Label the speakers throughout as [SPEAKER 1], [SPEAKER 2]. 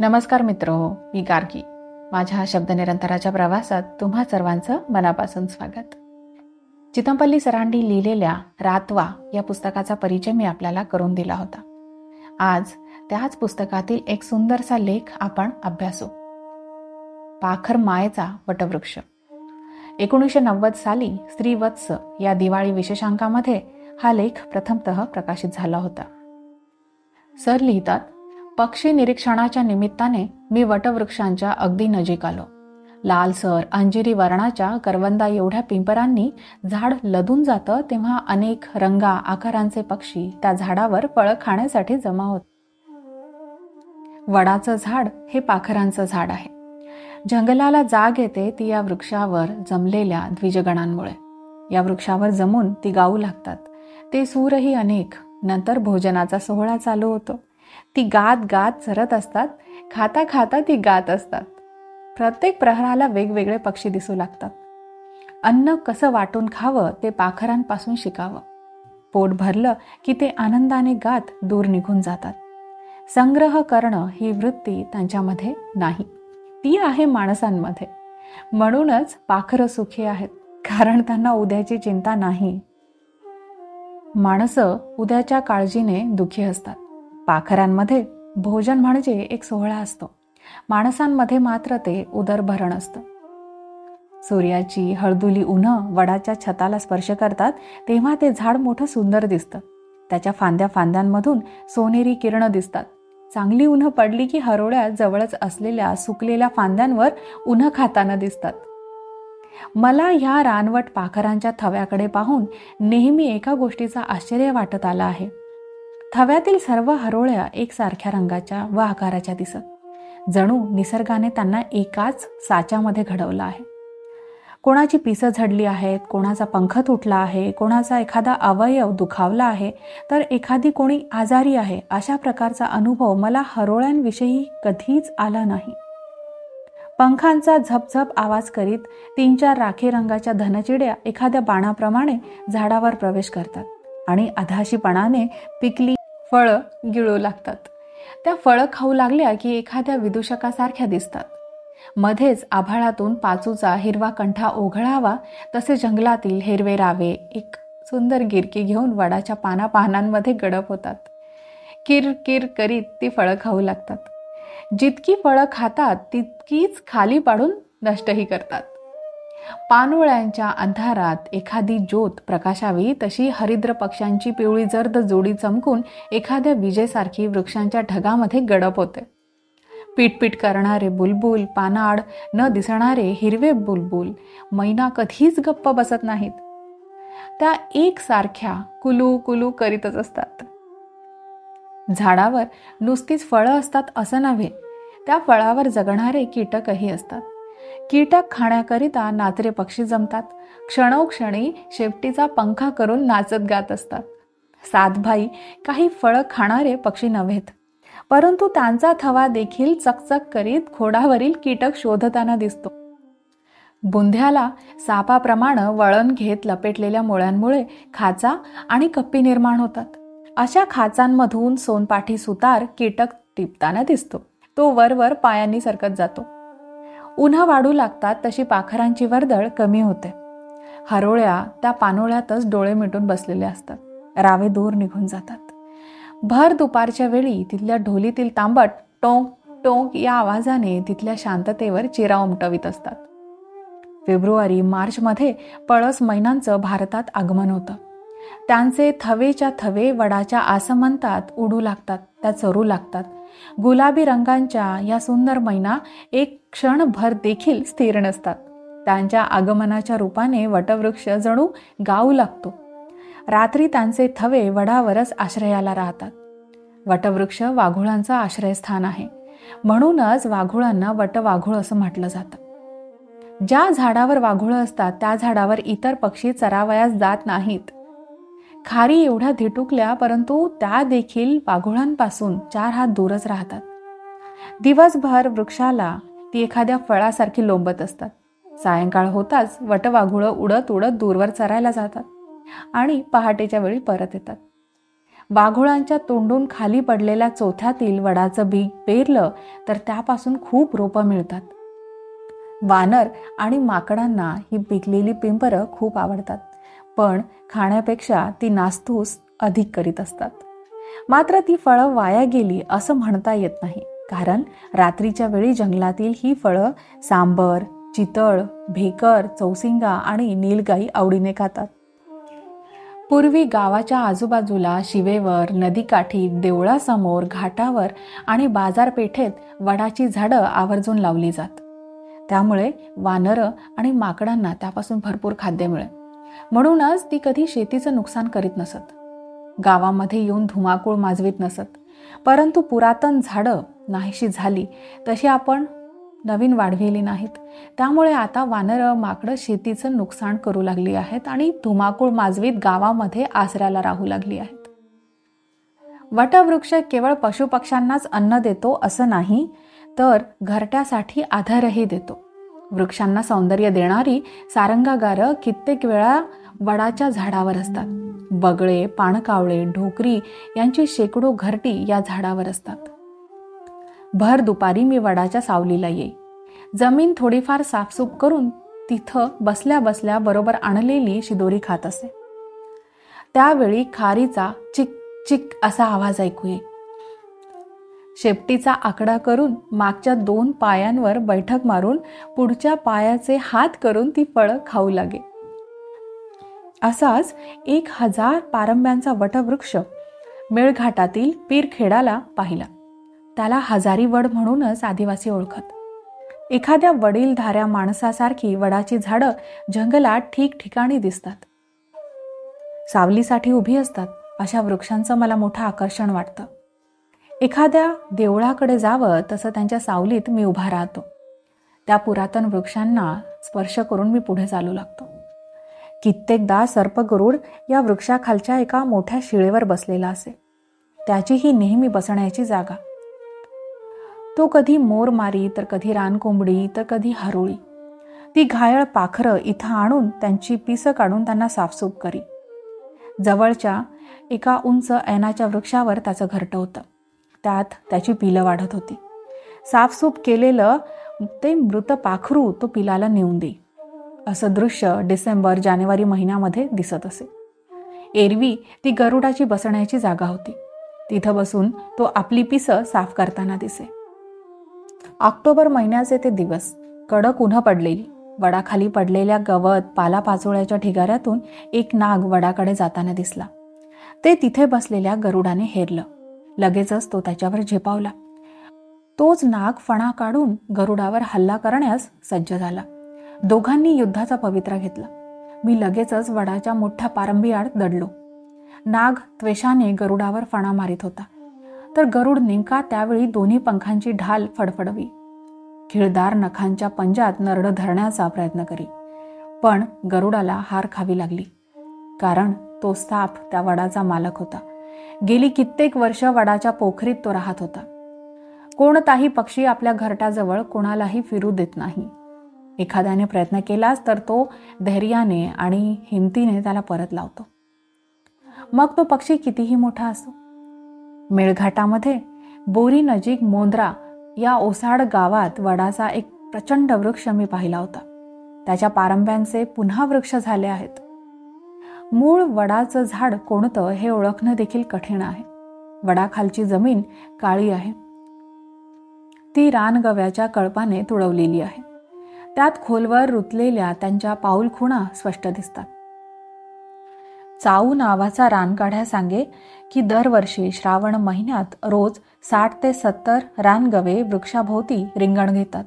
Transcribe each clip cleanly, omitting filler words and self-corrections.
[SPEAKER 1] नमस्कार मित्रहो, मी गार्गी. माझ्या शब्द निरंतराच्या प्रवासात तुम्हा सर्वांचं मनापासून स्वागत. चितमपल्ली सरांनी लिहिलेल्या रातवा या पुस्तकाचा परिचय मी आपल्याला करून दिला होता. आज त्याच पुस्तकातील एक सुंदरसा लेख आपण अभ्यासू. पाखर मायेचा वटवृक्ष. 1990 साली श्रीवत्स या दिवाळी विशेषांकामध्ये हा लेख प्रथमतः प्रकाशित झाला होता. सर लिहितात, पक्षी निरीक्षणाच्या निमित्ताने मी वटवृक्षांच्या अगदी नजीक आलो. लालसर अंजिरी वर्णाच्या करवंदा एवढ्या पिंपरांनी झाड लदून जातं तेव्हा अनेक रंगा आकारांचे पक्षी त्या झाडावर फळं खाण्यासाठी जमा होत. वडाचं झाड हे पाखरांचं झाड आहे. जंगलाला जाग येते ती या वृक्षावर जमलेल्या द्विजगणांमुळे. या वृक्षावर जमून ती गाऊ लागतात. ते सूरही अनेक. नंतर भोजनाचा सोहळा चालू होतो. ती गात गात चरत असतात. खाता खाता ती गात असतात. प्रत्येक प्रहराला वेगवेगळे पक्षी दिसू लागतात. अन्न कसं वाटून खावं ते पाखरांपासून शिकावं. पोट भरलं की ते आनंदाने गात दूर निघून जातात. संग्रह करणं ही वृत्ती त्यांच्यामध्ये नाही, ती आहे माणसांमध्ये. म्हणूनच पाखरं सुखी आहेत, कारण त्यांना उद्याची चिंता नाही. माणसं उद्याच्या काळजीने दुःखी असतात. पाखरांमध्ये भोजन म्हणजे एक सोहळा असतो. माणसांमध्ये मात्र ते उदरभरण असतं. सूर्याची हळदुली उन्हं वडाच्या छताला स्पर्श करतात तेव्हा ते झाड मोठं सुंदर दिसतं. त्याच्या फांद्या फांद्यांमधून सोनेरी किरणं दिसतात. चांगली उन्हं पडली की हरोळ्या जवळच असलेल्या सुकलेल्या फांद्यांवर उन्हं खाताना दिसतात. मला ह्या रानवट पाखरांच्या थव्याकडे पाहून नेहमी एका गोष्टीचा आश्चर्य वाटत आला आहे. थव्यातील सर्व हरोळ्या एकसारख्या रंगाच्या व आकाराच्या दिसत. जणू निसर्गाने त्यांना एकाच साच्यामध्ये घडवलं आहे. कोणाची पिसं झडली आहेत, कोणाचा पंख तुटला आहे, कोणाचा एखादा अवयव दुखावला आहे, तर एखादी कोणी आजारी आहे. अशा प्रकारचा अनुभव मला हरोळ्यांविषयी कधीच आला नाही. पंखांचा झपझप आवाज करीत 3-4 राखी रंगाच्या धनचिड्या एखाद्या बाणाप्रमाणे झाडावर प्रवेश करतात आणि अधाशीपणाने पिकली फळं गिळू लागतात. त्या फळं खाऊ लागल्या की एखाद्या विदूषकासारख्या दिसतात. मध्येच आभाळातून पाचूचा हिरवा कंठा ओघळावा तसे जंगलातील हिरवे रावे एक सुंदर गिरकी घेऊन वडाच्या पानांमध्ये गडप होतात. किर किर करीत ती फळं खाऊ लागतात. जितकी फळं खातात तितकीच खाली पाडून नष्टही करतात. पानोळ्यांच्या अंधारात एखादी ज्योत प्रकाशावी तशी हरिद्र पक्ष्यांची पिवळी जर्द जोडी चमकून एखाद्या विजेसारखी वृक्षांच्या ढगामध्ये गडप होते. पीटपीट करणारे बुलबुल, पानाड न दिसणारे हिरवे बुलबुल, मैना कधीच गप्प बसत नाहीत. त्या एकसारख्या कुलू कुलू करीतच असतात. झाडावर नुसतीच फळं असतात असं नव्हे, त्या फळावर जगणारे कीटकही असतात. कीटक खाण्याकरिता नाचरे पक्षी जमतात. क्षणोक्षणी शेपटीचा पंखा करून नाचत गात असतात. सातभाई काही फळं खाणारे पक्षी नव्हेत, परंतु त्यांचा थवा देखील चकचक करीत खोडावरील कीटक शोधताना दिसतो. बुंध्याला सापाप्रमाणे वळण घेत लपेटलेल्या मुळ्यांमुळे खाचा आणि कप्पी निर्माण होतात. अशा खाचांमधून सोनपाठी सुतार कीटक टिपताना दिसतो. तो वरवर पायांनी सरकत जातो. उन्हं वाढू लागतात तशी पाखरांची वर्दळ कमी होते. हरोळ्या त्या पानोळ्यातच डोळे मिटून बसलेले असतात. रावे दूर निघून जातात. भर दुपारच्या वेळी तिथल्या ढोलीतील तांबट टोंक टोंक या आवाजाने तिथल्या शांततेवर चिरा उमटवित असतात. फेब्रुवारी मार्चमध्ये पळस मैनांचं भारतात आगमन होतं. त्यांचे थवेच्या थवे वडाच्या आसमंतात उडू लागतात. त्या चरू लागतात. गुलाबी रंगांच्या या सुंदर मैना एक क्षणभर देखील स्थिर नसतात. त्यांच्या आगमनाच्या रूपाने वटवृक्ष जणू गाऊ लागतो. रात्री त्यांचे थवे वडावरच आश्रयाला राहतात. वटवृक्ष वाघुळांचं आश्रयस्थान आहे. म्हणूनच वाघुळांना वटवाघूळ असं म्हटलं जातं. ज्या झाडावर वाघुळं असतात त्या झाडावर इतर पक्षी चरावयास जात नाहीत. खारी एवढ्या धिटुकल्या परंतु त्या देखील वाघुळांपासून 4 हात दूरच राहतात. दिवसभर वृक्षाला ती एखाद्या फळासारखी लोंबत असतात. सायंकाळ होताच वटवाघुळं उडत उडत दूरवर चरायला जातात आणि पहाटेच्या वेळी परत येतात. वाघोळांच्या तोंडून खाली पडलेल्या चोथ्यातील वडाचं बी पेरलं तर त्यापासून खूप रोपं मिळतात. वानर आणि माकडांना ही पिकलेली पिंपरं खूप आवडतात, पण खाण्यापेक्षा ती नासधूस अधिक करीत असतात. मात्र ती फळं वाया गेली असं म्हणता येत नाही, कारण रात्रीच्या वेळी जंगलातील ही फळं सांबर, चितळ, भेकर, चौसिंगा आणि नीलगाई आवडीने खातात. पूर्वी गावाच्या आजूबाजूला शिवेवर, नदीकाठी, देवळासमोर, घाटावर आणि बाजारपेठेत वडाची झाडं आवर्जून लावली जात. त्यामुळे वानरं आणि माकडांना त्यापासून भरपूर खाद्य मिळे. म्हणूनच ती कधी शेतीचं नुकसान करीत नसत, गावामध्ये येऊन धुमाकूळ माजवीत नसत. परंतु पुरातन झाडं नाहीशी झाली तशी आपण नवीन वाढविली नाहीत. त्यामुळे आता वानरं माकडं शेतीचं नुकसान करू लागली आहेत आणि धुमाकूळ माजवीत गावामध्ये आसऱ्याला राहू लागली आहेत. वटवृक्ष केवळ पशुपक्ष्यांनाच अन्न देतो असं नाही, तर घरट्यासाठी आधारही देतो. वृक्षांना सौंदर्य देणारी सारंगागारं कित्येक वेळा वडाच्या झाडावर असतात. बगळे, पाणकावळे, ढोकरी यांची शेकडो घरटी या झाडावर असतात. भर दुपारी मी वडाच्या सावलीला येई. जमीन थोडीफार साफसूफ करून तिथं बसल्या बसल्या बरोबर आणलेली शिदोरी खात असे. त्यावेळी खारीचा चिक चिक असा आवाज ऐकू येई. शेपटीचा आकडा करून मागच्या 2 पायांवर बैठक मारून पुढच्या पायाचे हात करून ती फळं खाऊ लागे. असाच 1000 पारंब्यांचा वटवृक्ष मेळघाटातील पीरखेडाला पाहिला. त्याला हजारी वड म्हणूनच आदिवासी ओळखत. एखाद्या वडीलधाऱ्या माणसासारखी वडाची झाडं जंगलात ठिकठिकाणी दिसतात. सावलीसाठी उभी असतात अशा वृक्षांचं मला मोठं आकर्षण वाटतं. एखाद्या देवळाकडे जावं तसं त्यांच्या सावलीत मी उभा राहतो. त्या पुरातन वृक्षांना स्पर्श करून मी पुढे चालू लागतो. कित्येकदा सर्पगरुड या वृक्षाखालच्या एका मोठ्या शिळेवर बसलेला असे. त्याची ही नेहमी बसण्याची जागा. तो कधी मोर मारी, तर कधी रानकोंबडी, तर कधी हरोळी. ती घायाळ पाखरं इथं आणून त्यांची पिसं काढून त्यांना साफसूफ करी. जवळच्या एका उंच ऐनाच्या वृक्षावर त्याचं घरटं होतं. त्यात त्याची पिलं वाढत होती. साफसूफ केलेलं ते मृत पाखरू तो पिलाला नेऊन देई. असं दृश्य डिसेंबर जानेवारी महिन्यामध्ये दिसत असे. एरवी ती गरुडाची बसण्याची जागा होती. तिथं बसून तो आपली पिसं साफ करताना दिसे. ऑक्टोबर महिन्याचे ते दिवस. कडक उन्हं पडलेली. वडाखाली पडलेल्या गवत पालापाचोळ्याच्या ढिगाऱ्यातून एक नाग वडाकडे जाताना दिसला. ते तिथे बसलेल्या गरुडाने हेरलं. लगेचच तो त्याच्यावर झेपावला. तोच नाग फणा काढून गरुडावर हल्ला करण्यास सज्ज झाला. दोघांनी युद्धाचा पवित्रा घेतला. मी लगेचच वडाच्या मोठ्या पारंबीआड दडलो. नाग त्वेषाने गरुडावर फणा मारित होता, तर गरुड नेमका त्यावेळी दोन्ही पंखांची ढाल फडफडवी. खिळदार नखांच्या पंजात नरड धरण्याचा प्रयत्न करी. पण गरुडाला हार खावी लागली, कारण तो साप त्या वडाचा मालक होता. गेली कित्येक वर्ष वडाच्या पोखरीत तो राहत होता. कोणताही पक्षी आपल्या घरट्याजवळ कोणालाही फिरू देत नाही. एखाद्याने प्रयत्न केलाच तर तो धैर्याने आणि हिमतीने त्याला परत लावतो, मग तो पक्षी कितीही मोठा असो. मेळघाटामध्ये बोरी नजीक मोंद्रा या ओसाड गावात वडाचा एक प्रचंड वृक्ष मी पाहिला होता. त्याच्या पारंब्यांचे पुन्हा वृक्ष झाले आहेत. मूळ वडाचं झाड कोणतं हे ओळखणं देखील कठीण आहे. वडाखालची जमीन काळी आहे. ती रानगव्याच्या कळपाने तुडवलेली आहे. त्यात खोलवर रुतलेल्या त्यांच्या पाऊलखुणा स्पष्ट दिसतात. चाऊ नावाचा रानकाढ्या सांगे की दरवर्षी श्रावण महिन्यात रोज 60 ते 70 रानगवे वृक्षाभोवती रिंगण घेतात.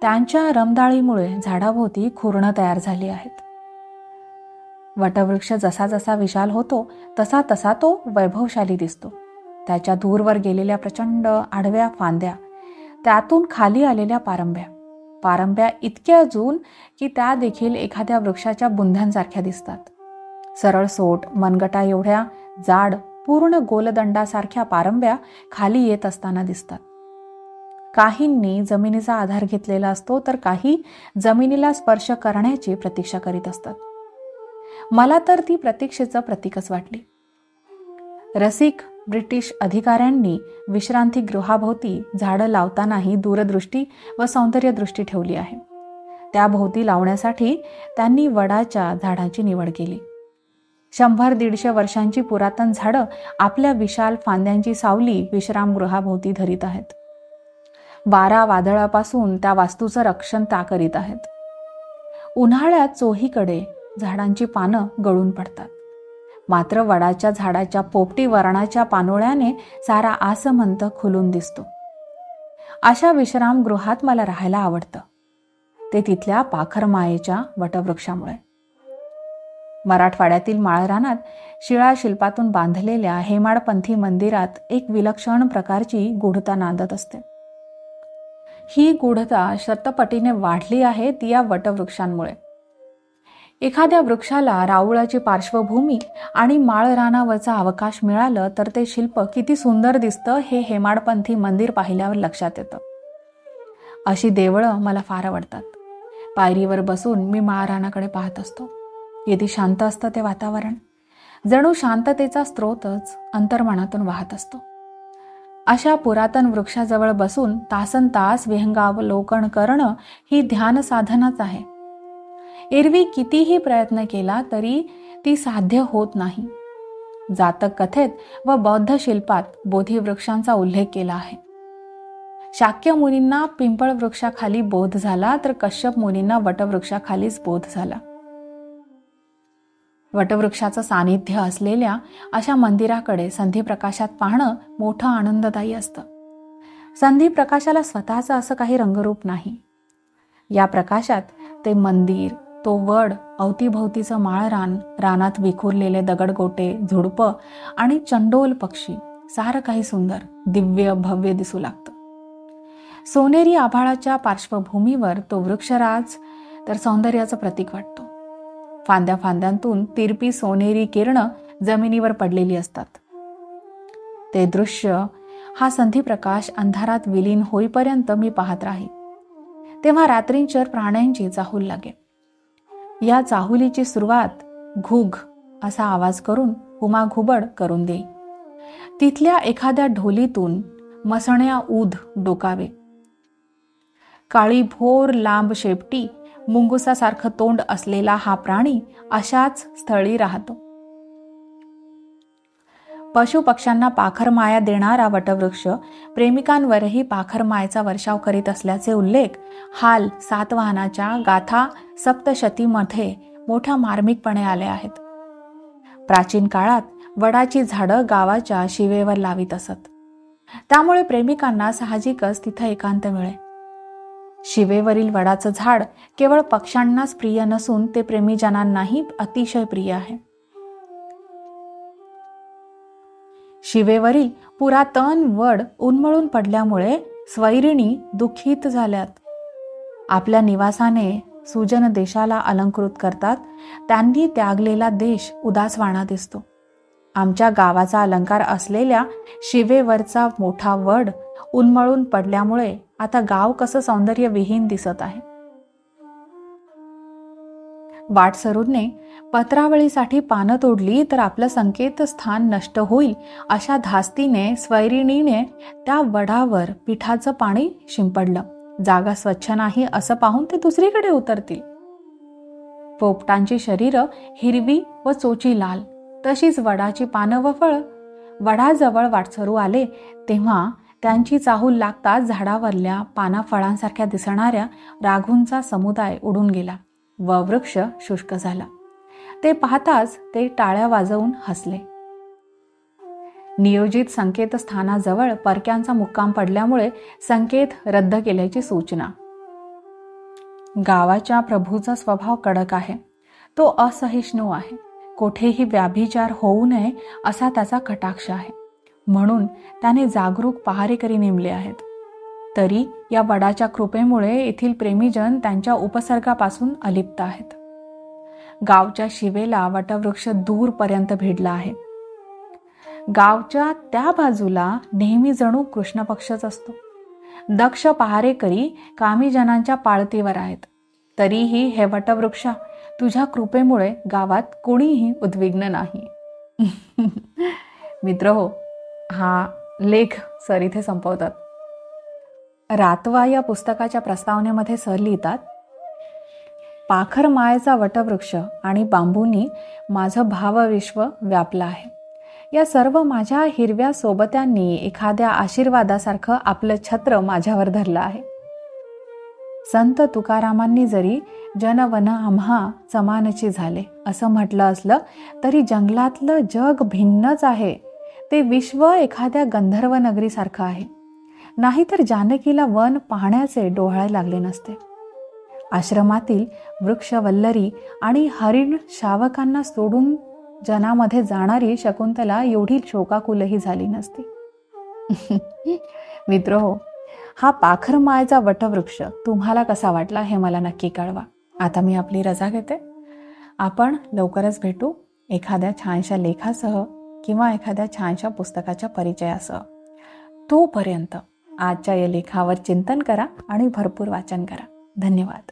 [SPEAKER 1] त्यांच्या रमदाळीमुळे झाडाभोवती खुरणं तयार झाली आहेत. वटवृक्ष जसा जसा विशाल होतो तसा तसा तो वैभवशाली दिसतो. त्याच्या दूरवर गेलेल्या प्रचंड आडव्या फांद्या, त्यातून खाली आलेल्या पारंब्या इतक्या जून की त्या देखील एखाद्या वृक्षाच्या बुंध्यांसारख्या दिसतात. सरळ सोट मनगटा एवढ्या जाड पूर्ण गोलदंडासारख्या पारंब्या खाली येत असताना दिसतात. काहींनी जमिनीचा आधार घेतलेला असतो, तर काही जमिनीला स्पर्श करण्याची प्रतीक्षा करीत असतात. मला तर ती प्रतीक्षेचं प्रतीकच वाटली. रसिक ब्रिटिश अधिकाऱ्यांनी विश्रांतीगृहाभोवती झाडं लावतानाही दूरदृष्टी व सौंदर्यदृष्टी ठेवली आहे. त्याभोवती लावण्यासाठी त्यांनी वडाच्या झाडाची निवड केली. 100-150 वर्षांची पुरातन झाडं आपल्या विशाल फांद्यांची सावली विश्रामगृहाभोवती धरीत आहेत. वारा वादळापासून त्या वास्तूचं रक्षण त्या करीत आहेत. उन्हाळ्यात चोहीकडे झाडांची पानं गळून पडतात, मात्र वडाच्या झाडाच्या पोपटी वर्णाच्या पानोळ्याने सारा आसमंत खुलून दिसतो. अशा विश्रामगृहात मला राहायला आवडतं, ते तिथल्या पाखरमायेच्या वटवृक्षामुळे. मराठवाड्यातील माळरानात शिळाशिल्पातून बांधलेल्या हेमाडपंथी मंदिरात एक विलक्षण प्रकारची गूढता नांदत असते. ही गूढता शतपटीने वाढली आहे ती या वटवृक्षांमुळे. एखाद्या वृक्षाला राऊळाची पार्श्वभूमी आणि माळरानावरचा अवकाश मिळालं तर ते शिल्प किती सुंदर दिसतं हे हेमाडपंथी मंदिर पाहिल्यावर लक्षात येतं. अशी देवळं मला फार आवडतात. पायरीवर बसून मी माळरानाकडे पाहत असतो. किती शांत असतं ते वातावरण. जणू शांततेचा स्रोतच अंतर्मनातून वाहत असतो. अशा पुरातन वृक्षाजवळ बसून तासनतास विहंगावलोकन करणं ही ध्यान साधनाच आहे. एरवी कितीही प्रयत्न केला तरी ती साध्य होत नाही. जातक कथेत व बौद्ध शिल्पात बोधिवृक्षांचा उल्लेख केला आहे. शाक्य मुनींना पिंपळ वृक्षाखाली बोध झाला तर कश्यप मुनींना वटवृक्षाखालीच बोध झाला. वटवृक्षाचं सानिध्य असलेल्या अशा मंदिराकडे संधिप्रकाशात पाहणं मोठं आनंददायी असतं. संधिप्रकाशाला स्वतःचं असं काही रंगरूप नाही. या प्रकाशात ते मंदिर, तो वड, अवतीभोवतीचं माळरान, रानात विखुरलेले दगडगोटे, झुडपं आणि चंडोल पक्षी सारं काही सुंदर, दिव्य, भव्य दिसू लागतं. सोनेरी आभाळाच्या पार्श्वभूमीवर तो वृक्षराज तर सौंदर्याचं प्रतीक वाटतो. फांद्या फांद्यांतून तिरपी सोनेरी किरणं जमिनीवर पडलेली असतात. ते दृश्य, हा संधिप्रकाश अंधारात विलीन होईपर्यंत मी पाहत राहील. तेव्हा रात्रींचर प्राण्यांची चाहूल लागे. या चाहुलीची सुरुवात घुघ असा आवाज करून हुमाघुबड करून देई. तिथल्या एखाद्या ढोलीतून मसण्या ऊध डोकावे. काळी भोर लांब शेपटी, मुंगुसासारखं तोंड असलेला हा प्राणी अशाच स्थळी राहतो. पशुपक्ष्यांना पाखरमाया देणारा वटवृक्ष प्रेमिकांवरही पाखरमायेचा वर्षाव करीत असल्याचे उल्लेख हाल सातवाहनाच्या गाथा सप्तशतीमध्ये मोठ्या मार्मिकपणे आले आहेत. प्राचीन काळात वडाची झाडं गावाच्या शिवेवर लावीत असत. त्यामुळे प्रेमिकांना साहजिकच तिथं एकांत मिळे. शिवेवरील वडाचं झाड केवळ पक्ष्यांनाच प्रिय नसून ते प्रेमीजनांनाही अतिशय प्रिय आहे. शिवेवरील पुरातन वड उन्मळून पडल्यामुळे स्वैरिणी दुःखित झाल्यात. आपल्या निवासाने सुजन देशाला अलंकृत करतात. त्यांनी त्यागलेला देश उदासवाणा दिसतो. आमच्या गावाचा अलंकार असलेल्या शिवेवरचा मोठा वड उन्मळून पडल्यामुळे आता गाव कसं सौंदर्यविहीन दिसत आहे. वाटसरूने पत्रावळीसाठी पानं तोडली तर आपलं संकेतस्थान नष्ट होईल अशा धास्तीने स्वैरिणीने त्या वडावर पिठाचं पाणी शिंपडलं. जागा स्वच्छ नाही असं पाहून ते दुसरीकडे उतरतील. पोपटांची शरीरं हिरवी व चोची लाल, तशीच वडाची पानं व फळं. वडाजवळ वाटसरू आले तेव्हा त्यांची चाहूल लागताच झाडावरल्या पाना फळांसारख्या दिसणाऱ्या राघूंचा समुदाय उडून गेला व वृक्ष शुष्क झाला. ते पाहताच ते टाळ्या वाजवून हसले. नियोजित संकेतस्थानाजवळ परक्यांचा मुक्काम पडल्यामुळे संकेत रद्द केल्याची सूचना. गावाच्या प्रभूचा स्वभाव कडक आहे. तो असहिष्णू आहे. कोठेही व्याभिचार होऊ नये असा त्याचा कटाक्ष आहे. म्हणून त्याने जागरूक पहारेकरी नेमले आहेत. तरी या वडाच्या कृपेमुळे येथील प्रेमीजन त्यांच्या उपसर्गापासून अलिप्त आहेत. गावच्या शिवेला वटवृक्ष दूरपर्यंत भिडला आहे. गावच्या त्या बाजूला नेहमी जणू कृष्ण पक्षच असतो. दक्ष पहारेकरी कामीजनांच्या पाळतीवर आहेत. तरीही हे वटवृक्षा, तुझ्या कृपेमुळे गावात कोणीही उद्विग्न नाही. मित्रहो, हा लेख सर इथे संपवतात. रातवा या पुस्तकाच्या प्रस्तावनेमध्ये सर लिहितात, पाखर मायेचा वटवृक्ष आणि बांबूंनी माझं भावविश्व व्यापलं आहे. या सर्व माझ्या हिरव्या सोबत्यांनी एखाद्या आशीर्वादासारखं आपलं छत्र माझ्यावर धरलं आहे. संत तुकारामांनी जरी जनवन आम्हा समानची झाले असं म्हटलं असलं तरी जंगलातलं जग भिन्नच आहे. ते विश्व एखाद्या गंधर्व नगरीसारखं आहे. नाहीतर जानकीला वन पाहण्याचे डोहाळे लागले नसते. आश्रमातील वृक्षवल्लरी आणि हरिण शावकांना सोडून जनामध्ये जाणारी शकुंतला एवढी शोकाकुलही झाली नसती. मित्रहो, हा पाखरमाळेचा वटवृक्ष तुम्हाला कसा वाटला हे मला नक्की कळवा. आता मी आपली रजा घेते. आपण लवकरच भेटू एखाद्या छानशा लेखासह किंवा एखाद्या छानशा पुस्तकाच्या परिचयासह. तोपर्यंत आजच्या या लेखावर चिंतन करा आणि भरपूर वाचन करा. धन्यवाद.